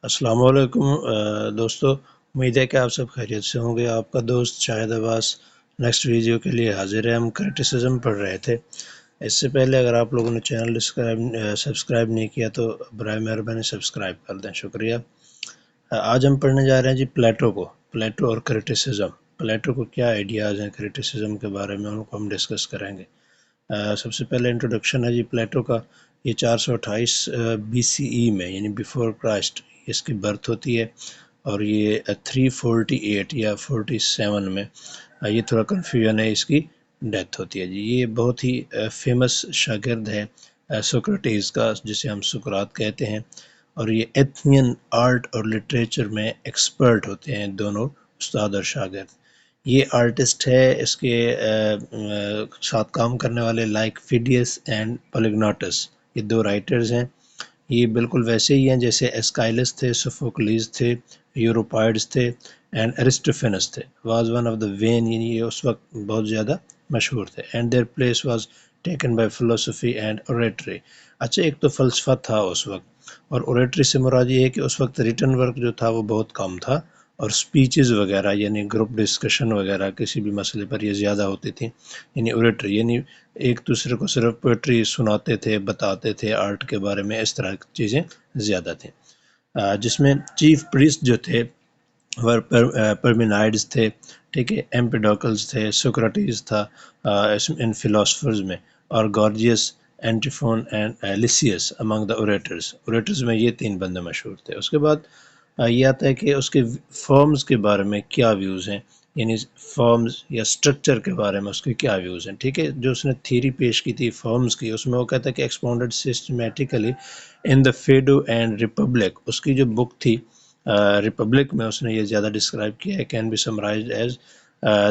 السلام علیکم دوستو، امید ہے کہ آپ سب خیریت سے ہوں گے۔ آپ کا دوست شاہد عباس نیکسٹ ویڈیو کے لیے حاضر ہے۔ ہم کرٹیسزم پڑھ رہے تھے۔ اس سے پہلے اگر آپ لوگوں نے چینل سبسکرائب نہیں کیا تو برائے مہربانی سبسکرائب کر دیں، شکریہ۔ آج ہم پڑھنے جا رہے ہیں جی پلیٹو اور کرٹیسزم۔ پلیٹو کو کیا آئیڈیاز ہیں کرٹیسزم کے بارے میں، ان کو ہم ڈسکس کریں گے۔ سب سے پہلے انٹروڈکشن ہے جی پلیٹو کا۔ یہ 428 BCE میں یعنی بیفور کرائسٹ اس کی برتھ ہوتی ہے، اور یہ 348 یا 47 میں یہ تھوڑا کنفیوژن ہے، اس کی ڈیتھ ہوتی ہے جی۔ یہ بہت ہی فیمس شاگرد ہے سوکریٹس کا، جسے ہم سقراط کہتے ہیں، اور یہ ایتھنین آرٹ اور لٹریچر میں ایکسپرٹ ہوتے ہیں، دونوں استاد اور شاگرد۔ یہ آرٹسٹ ہے، اس کے ساتھ کام کرنے والے لائک فیڈیس اینڈ پولیگناٹس، یہ دو رائٹرز ہیں۔ یہ بالکل ویسے ہی ہیں جیسے ایسکائلس تھے، سوفوکلیز تھے، یوروپائڈس تھے، اینڈ ایرسٹوفینس تھے۔ Was one of the vain, یعنی یہ اس وقت بہت زیادہ مشہور تھے۔ And their place was taken by فلسفی اینڈ اوریٹری۔ اچھا، ایک تو فلسفہ تھا اس وقت، اور اوریٹری سے مراد یہ ہے کہ اس وقت ریٹن ورک جو تھا وہ بہت کم تھا، اور سپیچز وغیرہ یعنی گروپ ڈسکشن وغیرہ کسی بھی مسئلے پر یہ زیادہ ہوتی تھیں، یعنی اوریٹری یعنی ایک دوسرے کو صرف پوئٹری سناتے تھے، بتاتے تھے آرٹ کے بارے میں، اس طرح کی چیزیں زیادہ تھیں۔ جس میں چیف پریسٹ جو تھے پرمینائڈز تھے، ٹھیک ہے، ایمپیڈوکلز تھے، سوکریٹس تھا ان فلاسفرز میں، اور گارجیس، اینٹیفون اینڈ لیسیس امنگ دا اوریٹرز میں یہ تین بندے مشہور تھے۔ اس کے بعد یہ آتا ہے کہ اس کے فارمز کے بارے میں کیا ویوز ہیں، یعنی فارمز یا سٹرکچر کے بارے میں اس کے کیا ویوز ہیں، ٹھیک ہے۔ جو اس نے تھیری پیش کی تھی فارمز کی، اس میں وہ کہتا ہے کہ expounded systematically in the Phaedo and Republic, اس کی جو بک تھی ریپبلک میں اس نے یہ زیادہ ڈسکرائب کیا ہے، can be summarized as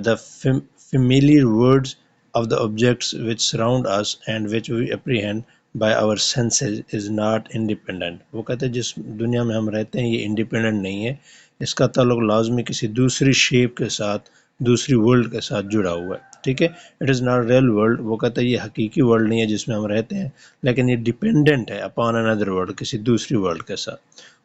the familiar words of the objects which surround us and which we apprehend by our senses is not independent۔ وہ کہتے ہیں جس دنیا میں ہم رہتے ہیں یہ انڈیپینڈنٹ نہیں ہے، اس کا تعلق لازمی کسی دوسری شیپ کے ساتھ، دوسری ورلڈ کے ساتھ جڑا ہوا ہے، ٹھیک ہے۔ It is not real world, وہ کہتا ہے یہ حقیقی ورلڈ نہیں ہے جس میں ہم رہتے ہیں، لیکن یہ ڈیپینڈنٹ ہے اپان اندر ورلڈ، کسی دوسری ورلڈ کے ساتھ۔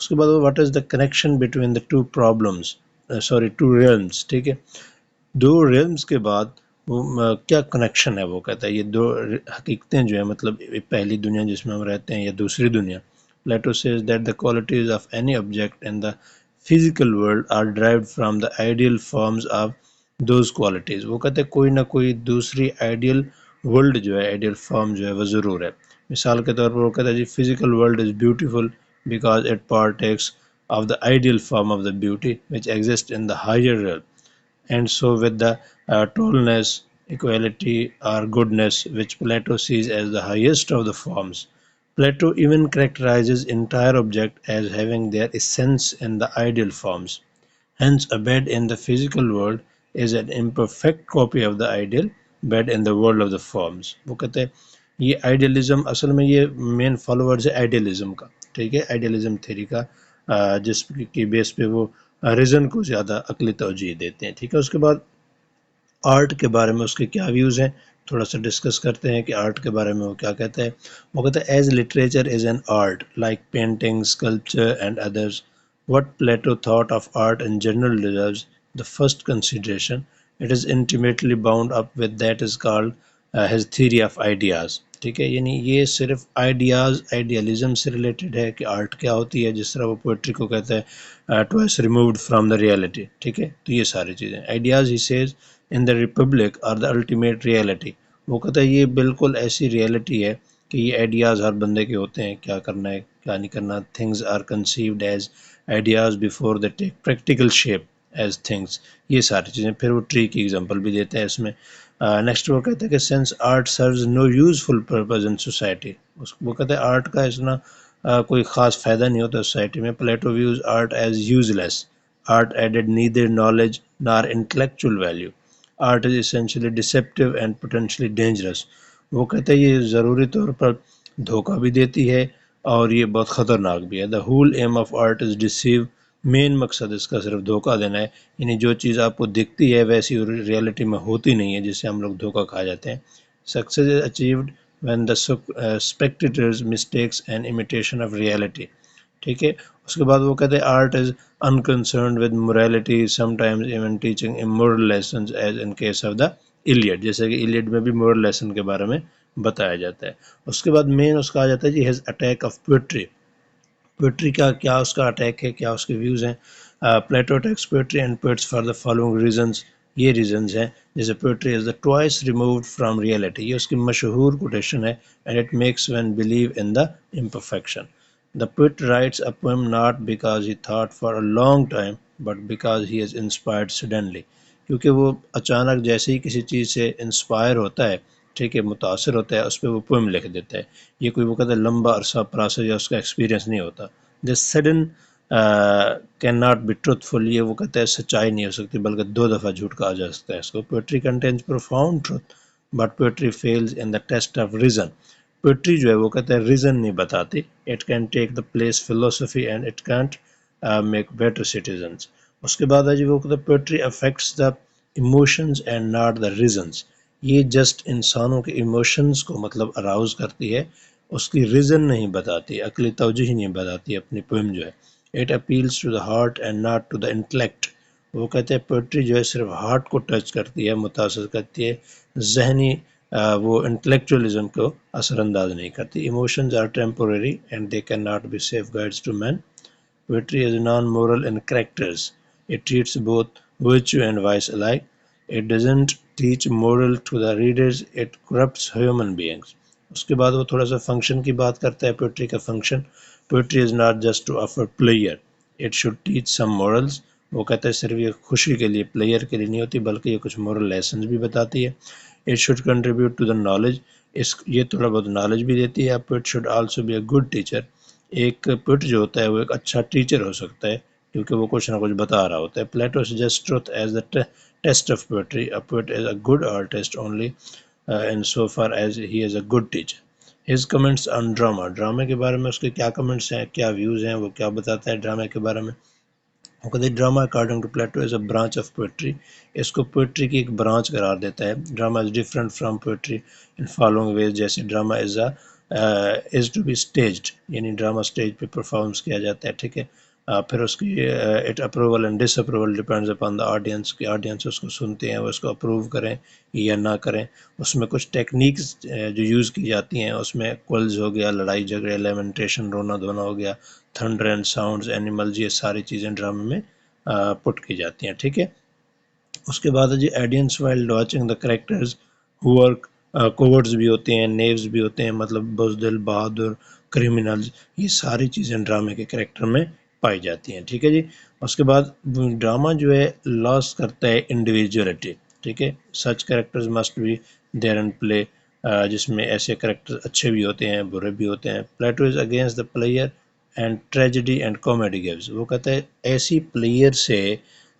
اس کے بعد what is the connection between the two problems, two realms, ٹھیک ہے۔ دو ریلمس کے بعد وہ کیا کنیکشن ہے، وہ کہتا ہے یہ دو حقیقتیں جو ہیں، مطلب پہلی دنیا جس میں ہم رہتے ہیں یا دوسری دنیا۔ Plato says that the qualities of any object in the physical world are derived from the ideal forms of those qualities۔ وہ کہتے ہیں کوئی نہ کوئی دوسری آئیڈیل ورلڈ جو ہے، آئیڈیل فارم جو ہے وہ ضرور ہے۔ مثال کے طور پر وہ کہتا ہے جی physical world is beautiful because it partakes of the ideal form of the beauty which exists in the higher realm, and so with the tallness, equality or goodness which Plato sees as the highest of the forms. Plato even characterizes entire object as having their essence in the ideal forms. Hence a bed in the physical world is an imperfect copy of the ideal bed in the world of the forms۔ وہ کہتے ہیں یہ idealism, اصل میں یہ مین followers ہے idealism کا، ٹھیک ہے، آئیڈیلزم تھیری کا، جس کی بیس پہ وہ ریزن کو زیادہ عقلی توجہ دیتے ہیں، ٹھیک ہے۔ اس کے بعد آرٹ کے بارے میں اس کے کیا ویوز ہیں، تھوڑا سا ڈسکس کرتے ہیں کہ آرٹ کے بارے میں وہ کیا کہتا ہے۔ وہ کہتا ہے as literature is an art like painting, sculpture and others, what Plato thought of art in general deserves the first consideration, it is intimately bound up with that is called his theory of ideas, ٹھیک ہے۔ یعنی یہ صرف idealism سے related ہے کہ art کیا ہوتی ہے، جس طرح وہ پوئٹری کو کہتا ہے twice removed from the reality, ٹھیک ہے۔ تو یہ ساری چیزیں آئیڈیاز ہی سیز ان دا ریپبلک اور دا الٹیمیٹ ریالٹی، وہ کہتا ہے یہ بالکل ایسی ریالٹی ہے کہ یہ آئیڈیاز ہر بندے کے ہوتے ہیں، کیا کرنا ہے کیا نہیں کرنا۔ Things are conceived as ideas before they take practical shape as things, یہ ساری چیزیں۔ پھر وہ ٹری کی ایگزامپل بھی دیتے ہیں اس میں۔ نیکسٹ وہ کہتے ہیں کہ since art serves no useful purpose in society, وہ کہتے ہیں آرٹ کا اتنا کوئی خاص فائدہ نہیں ہوتا سوسائٹی میں۔ Plato views art as useless, art added neither knowledge nor intellectual value, art is essentially deceptive and potentially dangerous, وہ کہتے ہیں یہ ضروری طور پر دھوکہ بھی دیتی ہے اور یہ بہت خطرناک بھی ہے۔ The whole aim of art is deceive, main مقصد اس کا صرف دھوکہ دینا ہے، یعنی جو چیز آپ کو دکھتی ہے ویسی ریالٹی میں ہوتی نہیں ہے، جس سے ہم لوگ دھوکہ کھا جاتے ہیں۔ Success is achieved when the spectators mistakes an imitation of reality، ٹھیک ہے. اس کے بعد وہ کہتے ہیں art is unconcerned with morality, sometimes even teaching immoral lessons as in case of the Iliad. جیسے کہ ایلیڈ میں بھی moral lesson کے بارے میں بتایا جاتا ہے. اس کے بعد مین اس کا آ جاتا ہے جی his attack of poetry. Poetry کا کیا اس کا اٹیک ہے، کیا اس کے ویوز ہیں. Plato attacks poetry and poets for the following reasons. یہ ریزنز ہیں جیسے poetry is the twice removed from reality, یہ اس کی مشہور کوٹیشن ہے. And it makes one believe in the imperfection. The poet writes a poem not because he thought for a long time but because he is inspired suddenly. کیونکہ وہ اچانک جیسے ہی کسی چیز سے انسپائر ہوتا ہے، ٹھیک ہے، متاثر ہوتا ہے، اس پہ وہ پوئم لکھ دیتا ہے. یہ کوئی وہ کہتا ہے لمبا عرصہ پراسس یا اس کا ایکسپیرینس نہیں ہوتا. This sudden can not be truthful, یہ وہ کہتا ہے سچائی نہیں ہو سکتی بلکہ 2 دفعہ جھوٹ کہا جا سکتا ہے اس کو. Poetry contains profound truth but poetry fails in the test of reason. Poetry جو ہے وہ کہتا ہے ریزن نہیں بتاتی. It can take the place philosophy and it can't make better citizens. اس کے بعد ہے جی وہ کہتا ہے poetry affects the emotions and not the reasons. یہ جسٹ انسانوں کے ایموشنز کو مطلب اراؤز کرتی ہے، اس کی ریزن نہیں بتاتی، عقلی توجہ ہی نہیں بتاتی اپنی پوئم جو ہے. It appeals to the heart and not to the intellect. وہ کہتے ہیں پوئٹری جو ہے صرف ہارٹ کو ٹچ کرتی ہے، متاثر کرتی ہے، ذہنی وہ انٹلیکچوئلزم کو اثر انداز نہیں کرتی. Emotions are temporary and they can not be safe guides to man. Poetry is non-moral in characters. It treats both virtue and vice alike. It doesn't teach moral to the readers. It corrupts human beings. اس کے بعد وہ تھوڑا سا function کی بات کرتا ہے. Poetry کا function, poetry is not just to offer pleasure, it should teach some morals. وہ کہتا ہے صرف یہ خوشی کے لیے، پلیئر کے لیے نہیں ہوتی بلکہ یہ کچھ مورل لیسنز بھی بتاتی ہے. It should contribute to the knowledge, یہ تھوڑا بہت نالج بھی دیتی ہے. It should also be a good teacher. ایک پوئٹ جو ہوتا ہے وہ ایک اچھا ٹیچر ہو سکتا ہے کیونکہ وہ کچھ نہ کچھ بتا رہا ہوتا ہے. Plato suggest truth as the test of poetry. A poet is a good artist only in so far as he is a good teacher. His comments on drama. ڈرامے کے بارے میں اس کے کیا کمنٹس ہیں، کیا ویوز ہیں، وہ کیا بتاتا ہے ڈرامے کے بارے میں. وہ کہتے ہیں drama according to Plato is a branch of poetry. اس کو پوئٹری کی ایک برانچ قرار دیتا ہے. Drama is different from poetry in following ways. جیسے drama is to be staged, یعنی ڈرامہ اسٹیج پہ پرفارمنس کیا جاتا ہے، ٹھیک ہے. پھر اس کی it approval and disapproval depends upon the audience, کہ آڈینس اس کو سنتے ہیں، وہ اس کو اپروو کریں یا نہ کریں. اس میں کچھ ٹیکنیکس جو یوز کی جاتی ہیں، اس میں کولز ہو گیا، لڑائی جھگڑے، لیمنٹیشن، رونا دھونا ہو گیا، تھنڈر اینڈ ساؤنڈز، اینیملز، یہ ساری چیزیں ڈرامے میں پٹ کی جاتی ہیں، ٹھیک ہے. اس کے بعد جی audience wild watching the characters who are cowards بھی ہوتے ہیں، نیوز بھی ہوتے ہیں، مطلب بزدل، بہادر، کریمنلز، یہ ساری چیزیں ڈرامے کے کریکٹر میں پائی جاتی ہیں، ٹھیک ہے جی. اس کے بعد ڈرامہ جو ہے لاس کرتا ہے انڈیویجولیٹی، ٹھیک ہے. سچ کریکٹرز مسٹ بی دیر ان پلے، جس میں ایسے کریکٹر اچھے بھی ہوتے ہیں، برے بھی ہوتے ہیں. Plato is against the player and tragedy and comedy gives. وہ کہتا ہے ایسی پلیئر سے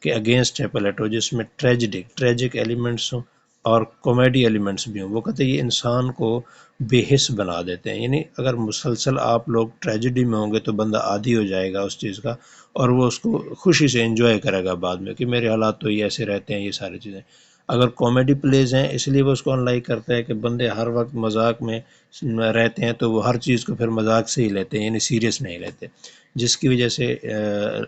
کہ اگینسٹ ہے پلیٹو جس میں ٹریجک ایلیمنٹس ہوں اور کامیڈی ایلیمنٹس بھی ہوں. وہ کہتے ہیں یہ انسان کو بے حس بنا دیتے ہیں. یعنی اگر مسلسل آپ لوگ ٹریجڈی میں ہوں گے تو بندہ عادی ہو جائے گا اس چیز کا، اور وہ اس کو خوشی سے انجوائے کرے گا بعد میں کہ میرے حالات تو یہ ایسے رہتے ہیں، یہ ساری چیزیں. اگر کامیڈی پلیز ہیں اس لیے وہ اس کو ان لائک کرتا ہے کہ بندے ہر وقت مذاق میں رہتے ہیں تو وہ ہر چیز کو پھر مذاق سے ہی لیتے ہیں، یعنی سیریس نہیں لیتے، جس کی وجہ سے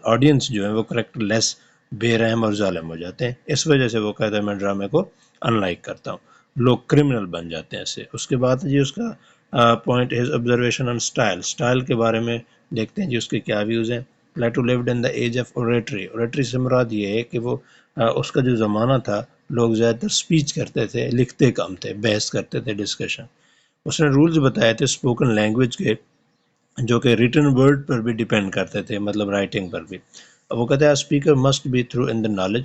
آڈینس جو ہے وہ کریکٹر لیس، بے رحم اور ظالم ہو جاتے ہیں. اس وجہ سے وہ کہتا ہے میں ڈرامے کو ان لائک کرتا ہوں، لوگ کرمنل بن جاتے ہیں اس سے. اس کے بعد جی اس کا point is observation on style کے بارے میں دیکھتے ہیں جی اس کے کیا ویوز ہیں. Plato lived in the age of oratory سے مراد یہ ہے کہ وہ اس کا جو زمانہ تھا لوگ زیادہ تر اسپیچ کرتے تھے، لکھتے کم تھے، بحث کرتے تھے، ڈسکشن. اس نے رولز بتائے تھے اسپوکن لینگویج کے جو کہ ریٹن ورڈ پر بھی ڈیپینڈ کرتے تھے، مطلب رائٹنگ پر بھی. وہ کہتے ہیں speaker must be thorough in the knowledge,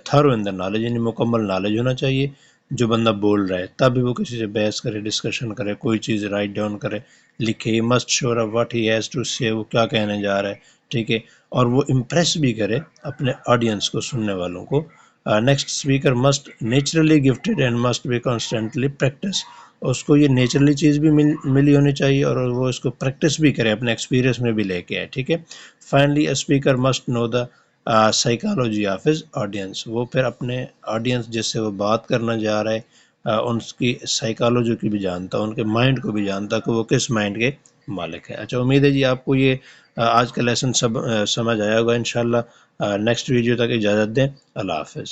thorough in the knowledge, یعنی مکمل نالج ہونا چاہیے جو بندہ بول رہا ہے، تب بھی وہ کسی سے بحث کرے، ڈسکشن کرے، کوئی چیز رائٹ ڈاؤن کرے، لکھے. He must sure of what he has to say, وہ کیا کہنے جا رہا ہے، ٹھیک ہے. اور وہ امپریس بھی کرے اپنے آڈینس کو، سننے والوں کو. Next speaker must naturally gifted and must be constantly practice. اس کو یہ نیچرلی چیز بھی ملی ہونی چاہیے اور وہ اس کو پریکٹس بھی کرے، اپنے ایکسپیرینس میں بھی لے کے آئے، ٹھیک ہے. Finally speaker must know the psychology of his audience. وہ پھر اپنے آڈینس جس سے وہ بات کرنا جا رہا ہے ان کی سائیکالوجی کی بھی جانتا، ان کے مائنڈ کو بھی جانتا کہ وہ کس مائنڈ کے مالک ہے. اچھا امید ہے جی آپ کو یہ آج کا لیسن سب سمجھ آیا ہوگا انشاءاللہ. نیکسٹ ویڈیو تک اجازت دیں. اللہ حافظ.